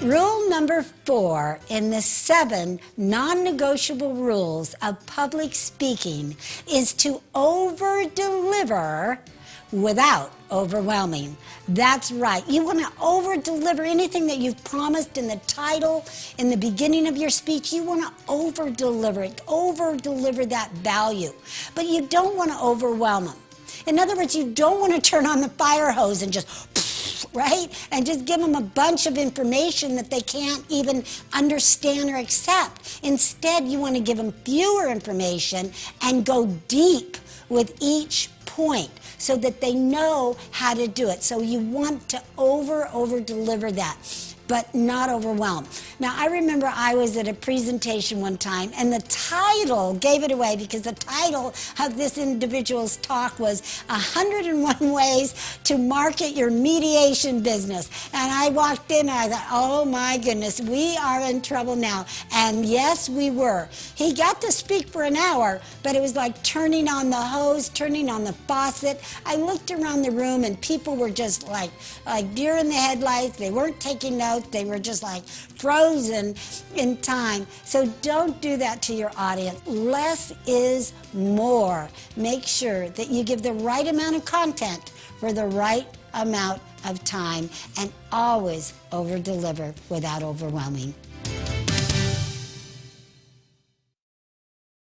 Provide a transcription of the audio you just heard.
Rule number 4 in the 7 non-negotiable rules of public speaking is to over-deliver without overwhelming. That's right. You want to over-deliver anything that you've promised in the title, in the beginning of your speech. You want to over-deliver it, over-deliver that value. But you don't want to overwhelm them. In other words, you don't want to turn on the fire hose and just, right? And just give them a bunch of information that they can't even understand or accept. Instead, you want to give them fewer information and go deep with each point so that they know how to do it. So you want to over-deliver that, but not overwhelm. Now, I remember I was at a presentation one time, and the title gave it away because the title of this individual's talk was 101 Ways to Market Your Mediation Business. And I walked in and I thought, oh my goodness, we are in trouble now. And yes, we were. He got to speak for an hour, but it was like turning on the hose, turning on the faucet. I looked around the room and people were just like deer in the headlights. They weren't taking notes. They were just like frozen in time. So don't do that to your audience. Less is more. Make sure that you give the right amount of content for the right amount of time, and always over-deliver without overwhelming.